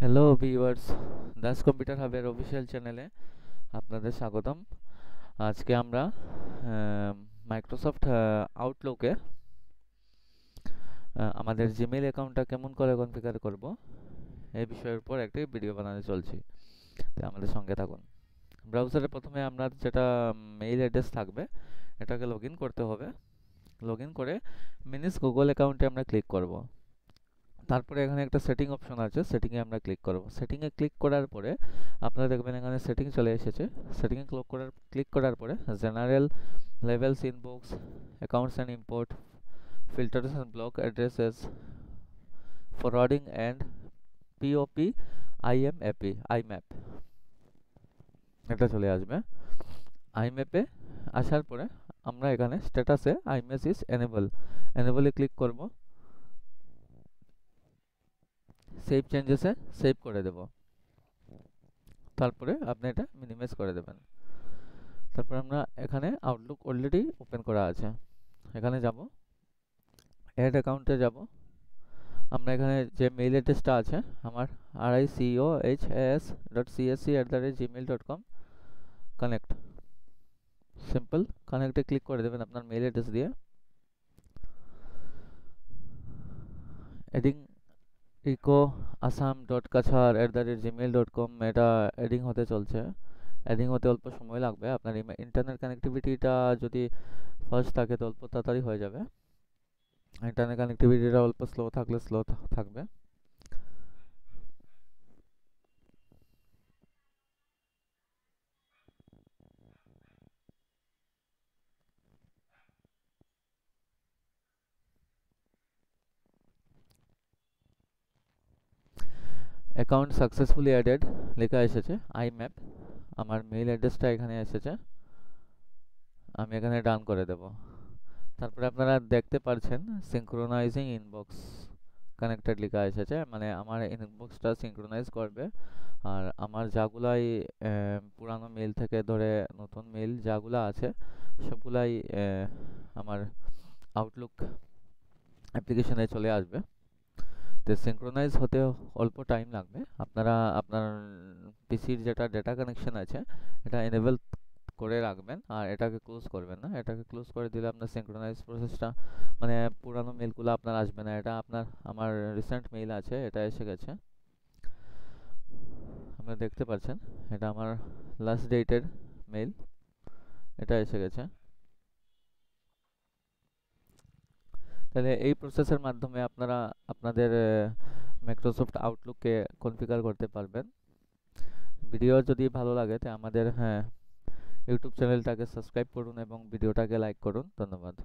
Hello viewers, Das computer হাবের official চ্যানেলে আপনাদের স্বাগতম। আজকে আমরা মাইক্রোসফট আউটলুকে আমাদের জিমেইল অ্যাকাউন্টটা কেমন করে কনফিগার করব এই বিষয়ের উপর একটি ভিডিও বানাতে চলছি। তো আমাদের সঙ্গে থাকুন। ব্রাউজারে প্রথমে আমরা যেটা মেইল অ্যাড্রেস থাকবে এটাকে লগ ইন করতে হবে। লগ ইন করে মিনিস গুগল অ্যাকাউন্টে আমরা ক্লিক করব। তারপরে এখানে একটা সেটিং অপশন আছে, সেটিংয়ে আমরা ক্লিক করব। সেটিংয়ে ক্লিক করার পরে আপনারা দেখবেন এখানে সেটিং চলে এসেছে। সেটিংয়ে ক্লিক করার পরে general, levels, inbox, accounts and import, filters and block addresses, forwarding and POP iMap এটা চলে আইম্যাপে আসার পরে আমরা এখানে স্ট্যাটাসে আইম্যাপ ইজ এনেবলে ক্লিক করব। সেভ চেঞ্জেসে সেভ করে দেব। তারপরে আপনি এটা মিনিমাইজ করে দেবেন। তারপর আমরা এখানে আউটলুক অলরেডি ওপেন করা আছে, এখানে যাব, অ্যাড অ্যাকাউন্টে যাব। আমরা এখানে যে মেইল অ্যাড্রেসটা আছে আমার ricohas.csc@gmail.com কানেক্ট, সিম্পল কানেক্টে ক্লিক করে দেবেন আপনার মেইল অ্যাড্রেস দিয়ে। এডিং ricoasam.kachar@gmail.com এটা এডিং হতে চলছে। এডিং হতে অল্প সময় লাগবে। আপনার ইন্টারনেট কানেক্টিভিটিটা যদি ফার্স্ট থাকে তো অল্প তাড়াতাড়ি হয়ে যাবে। ইন্টারনেট কানেক্টিভিটিটা অল্প স্লো থাকলে স্লো থাকবে। অ্যাকাউন্ট সাকসেসফুলি অ্যাডেড লেখা এসেছে। আইম্যাপ আমার মেইল অ্যাড্রেসটা এখানে এসেছে, আমি এখানে ডান করে দেব। তারপরে আপনারা দেখতে পাচ্ছেন সিঙ্ক্রোনাইজিং ইনবক্স কানেক্টেড লেখা এসেছে, মানে আমার ইনবক্সটা সিঙ্ক্রোনাইজ করবে। আর আমার যাগুলাই পুরানো মেইল থেকে ধরে নতুন মেইল যাগুলা আছে সবগুলাই আমার আউটলুক অ্যাপ্লিকেশনে চলে আসবে। তো সিঙ্ক্রোনাইজ হতে অল্প টাইম লাগবে। আপনারা আপনার পিসির যেটা ডেটা কানেকশন আছে এটা এনেবল করে রাখবেন আর এটাকে ক্লোজ করবেন না। এটাকে ক্লোজ করে দিলে আপনার সিঙ্ক্রোনাইজ প্রসেসটা, মানে পুরানো মেইলগুলো আপনার আসবে না। এটা আপনার আমার রিসেন্ট মেইল আছে, এটা এসে গেছে, আপনারা দেখতে পাচ্ছেন। এটা আমার লাস্ট ডেটের মেইল, এটা এসে গেছে। তাহলে এই প্রসেসের মাধ্যমে আপনারা আপনাদের মাইক্রোসফট আউটলুককে কনফিগার করতে পারবেন। ভিডিও যদি ভালো লাগে তো আমাদের ইউটিউব চ্যানেলটাকে সাবস্ক্রাইব করুন এবং ভিডিওটাকে লাইক করুন। ধন্যবাদ।